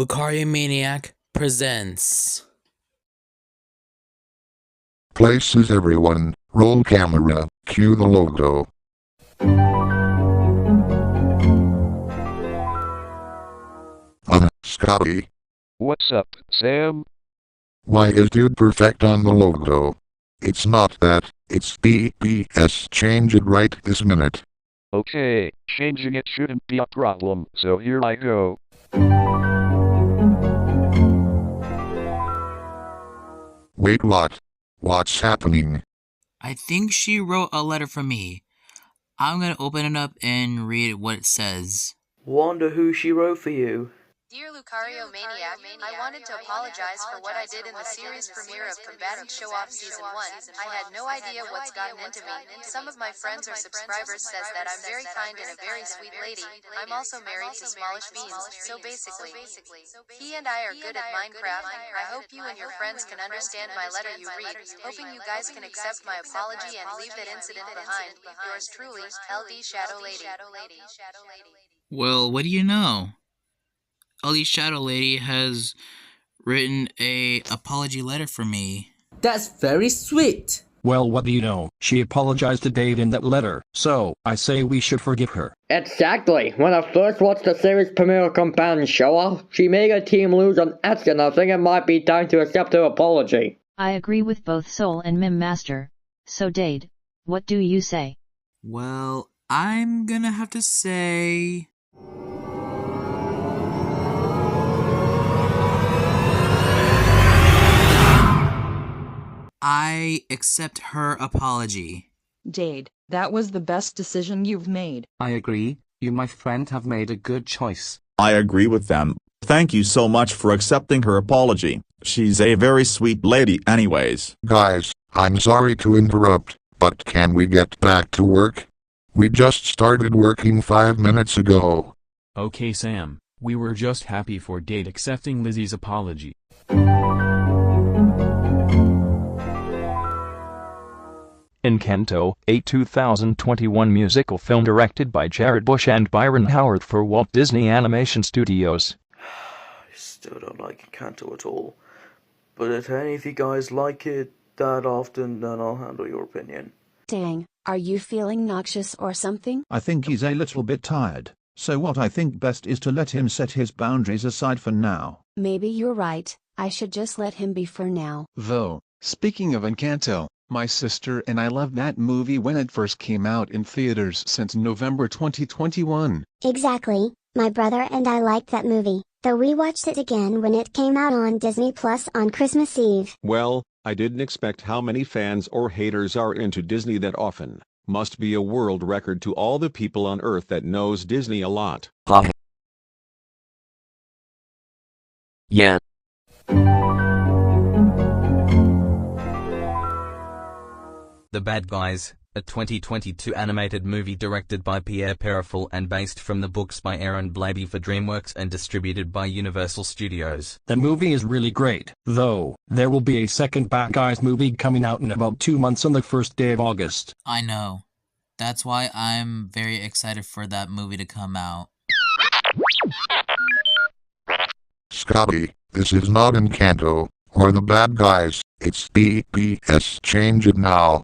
Lucario Maniac presents. Places everyone, roll camera, cue the logo. Scotty. What's up, Sam? Why is Dude Perfect on the logo? It's not that, it's PBS. Change it right this minute. Okay, changing it shouldn't be a problem, so here I go. Wait, what? What's happening? I think she wrote a letter for me. I'm gonna open it up and read what it says. Wonder who she wrote for you. Dear Lucario Maniac, I wanted to apologize for what I did in the series premiere of Combatant Show-Off Season 1. I had no idea what's gotten into me. Some of my friends or subscribers says that I'm very kind and a very sweet lady. I'm also married to Smallish Beans, so basically, he and I are good at Minecraft. I hope you and your friends can understand my letter you read. Hoping you guys can accept my apology and leave that incident behind. Yours truly, LDShadowLady. Well, what do you know? LDShadowLady has written a apology letter for me. That's very sweet. Well, what do you know? She apologized to Dave in that letter, so I say we should forgive her. Exactly. When I first watched the series premiere of Combatant Show-Off, she made her team lose on accident. I think it might be time to accept her apology. I agree with both Soul and Mim Master. So Dade, what do you say? Well, I'm gonna have to say... I accept her apology. Dade, that was the best decision you've made. I agree. You, my friend, have made a good choice. I agree with them. Thank you so much for accepting her apology. She's a very sweet lady anyways. Guys, I'm sorry to interrupt, but can we get back to work? We just started working 5 minutes ago. Okay, Sam, we were just happy for Dade accepting Lizzie's apology. Encanto, a 2021 musical film directed by Jared Bush and Byron Howard for Walt Disney Animation Studios. I still don't like Encanto at all. But if any of you guys like it that often, then I'll handle your opinion. Dang, are you feeling noxious or something? I think he's a little bit tired. So what I think best is to let him set his boundaries aside for now. Maybe you're right. I should just let him be for now. Though, speaking of Encanto, my sister and I loved that movie when it first came out in theaters since November 2021. Exactly, my brother and I liked that movie, though we watched it again when it came out on Disney Plus on Christmas Eve. Well, I didn't expect how many fans or haters are into Disney that often. Must be a world record to all the people on Earth that knows Disney a lot. Yeah. The Bad Guys, a 2022 animated movie directed by Pierre Perifel and based from the books by Aaron Blabey for DreamWorks and distributed by Universal Studios. The movie is really great, though. There will be a second Bad Guys movie coming out in about 2 months on the 1st day of August. I know. That's why I'm very excited for that movie to come out. Scotty, this is not Encanto, or the Bad Guys, it's PBS. Change it now.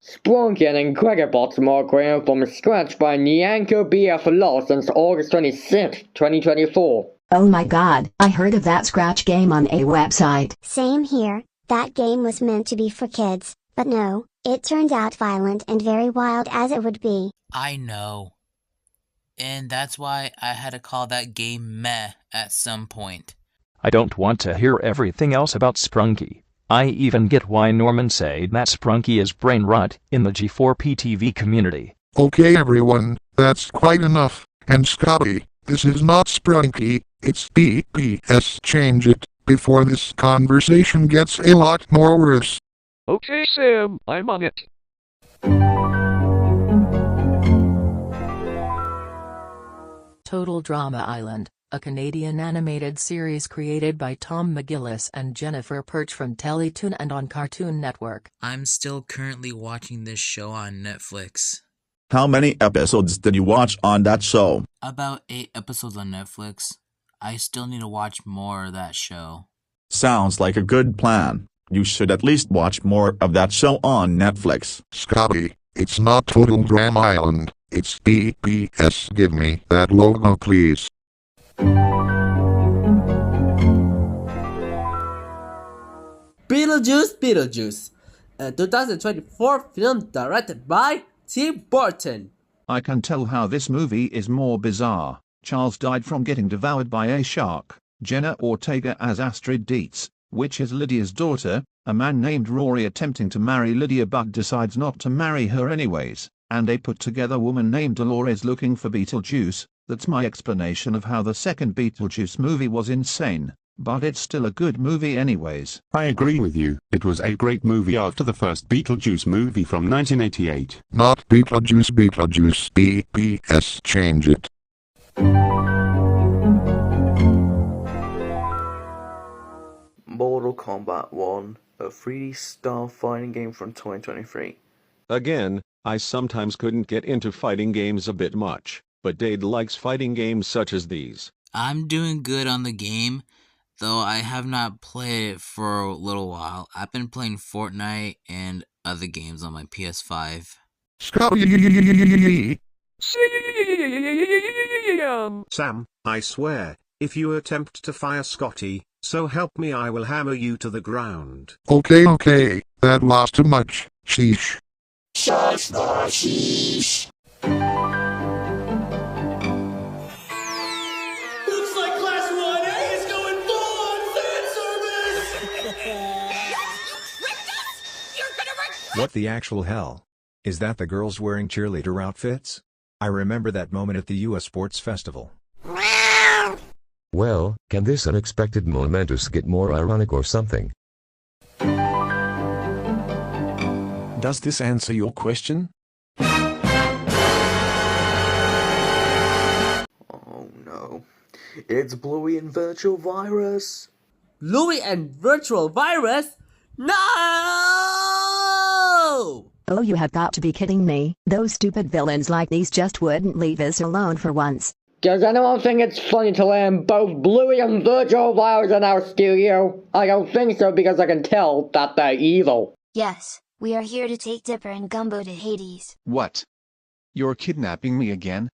Sprunky and Incredibots more created from scratch by Nyanko BF Law since August 26, 2024. Oh my god, I heard of that Scratch game on a website. Same here, that game was meant to be for kids, but no, it turned out violent and very wild as it would be. I know. And that's why I had to call that game meh at some point. I don't want to hear everything else about Sprunky. I even get why Norman said that Sprunky is brain rot in the G4P TV community. Okay everyone, that's quite enough. And Scotty, this is not Sprunky, it's PBS. Change it, before this conversation gets a lot more worse. Okay, Sam, I'm on it. Total Drama Island, a Canadian animated series created by Tom McGillis and Jennifer Perch from Teletoon and on Cartoon Network. I'm still currently watching this show on Netflix. How many episodes did you watch on that show? About 8 episodes on Netflix. I still need to watch more of that show. Sounds like a good plan. You should at least watch more of that show on Netflix. Scotty, it's not Total Drama Island, it's PBS. Give me that logo, please. Beetlejuice, a 2024 film directed by Tim Burton. I can tell how this movie is more bizarre. Charles died from getting devoured by a shark. Jenna Ortega as Astrid Dietz, which is Lydia's daughter, a man named Rory attempting to marry Lydia but decides not to marry her anyways, and a put-together woman named Dolores looking for Beetlejuice. That's my explanation of how the second Beetlejuice movie was insane, but it's still a good movie anyways. I agree with you. It was a great movie after the first Beetlejuice movie from 1988. Not Beetlejuice, PBS. Change it. Mortal Kombat 1, a 3D style fighting game from 2023. Again, I sometimes couldn't get into fighting games a bit much, but Dade likes fighting games such as these. I'm doing good on the game, though I have not played it for a little while. I've been playing Fortnite and other games on my PS5. Sam, I swear, if you attempt to fire Scotty, so help me I will hammer you to the ground. Okay, that was too much. Sheesh. Sheesh. Looks like Class 1A is going full on fan service! What the actual hell? Is that the girls wearing cheerleader outfits? I remember that moment at the US Sports Festival. Well, can this unexpected momentous get more ironic or something? Does this answer your question? Oh no. It's Bluey and Virtual Virus. Bluey and Virtual Virus? No! Oh, you have got to be kidding me. Those stupid villains like these just wouldn't leave us alone for once. Does anyone think it's funny to land both Bluey and Virtual Virus in our studio? I don't think so because I can tell that they're evil. Yes, we are here to take Dipper and Gumbo to Hades. What? You're kidnapping me again?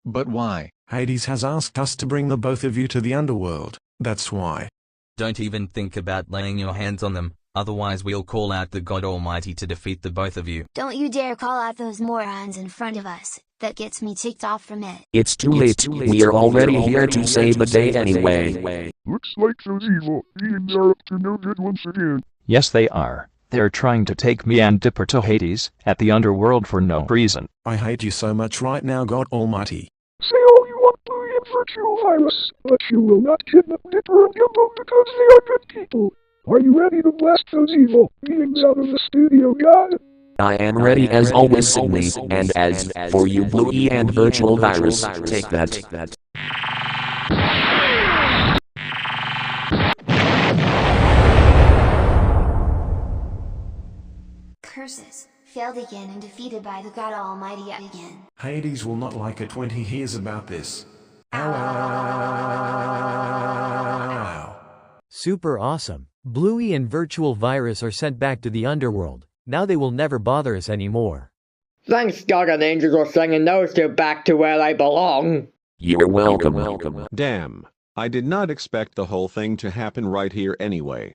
But why? Hades has asked us to bring the both of you to the underworld, that's why. Don't even think about laying your hands on them, otherwise we'll call out the God Almighty to defeat the both of you. Don't you dare call out those morons in front of us. That gets me ticked off from it. It's too late. We are already here to save the day anyway. Looks like those evil beings are up to no good once again. Yes, they are. They're trying to take me and Dipper to Hades, at the underworld for no reason. I hate you so much right now, God Almighty. Say all you want, Bluey and Virtual Virus, but you will not kidnap Dipper and Gumbo because they are good people. Are you ready to blast those evil beings out of the studio, guys? I am ready as always, Sydney, and as for you Bluey and Virtual Virus, take that. Curses. Failed again and defeated by the God Almighty again. Hades will not like it when he hears about this. Super awesome. Bluey and Virtual Virus are sent back to the underworld. Now they will never bother us anymore. Thanks God and angels for sending those two back to where they belong. You're welcome. Damn. I did not expect the whole thing to happen right here anyway.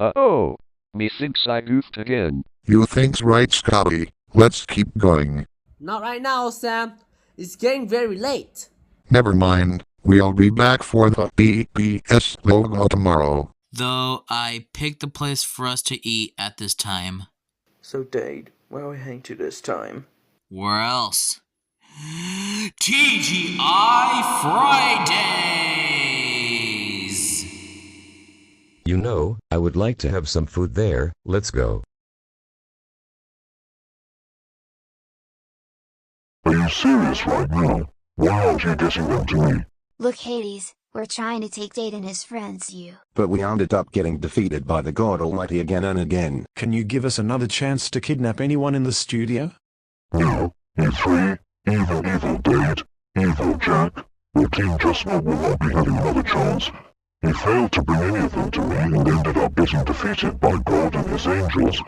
Uh-oh. Me thinks I goofed again. You think's right, Scotty. Let's keep going. Not right now, Sam. It's getting very late. Never mind. We'll be back for the PBS logo tomorrow. Though I picked the place for us to eat at this time. So Dade, where are we heading to this time? Where else? TGI Fridays! You know, I would like to have some food there. Let's go. Are you serious right now? Why aren't you dissing them to me? Look, Hades, We're trying to take Dade and his friends, you. But we ended up getting defeated by the God Almighty again and again. Can you give us another chance to kidnap anyone in the studio? No, you three, evil Dade, evil Jack, your team just will not be having another chance. You failed to bring any of them to me and ended up getting defeated by God and his angels.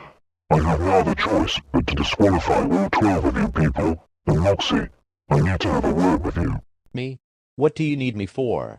I have no other choice but to disqualify all 12 of you people. And Moxie, I need to have a word with you. Me? What do you need me for?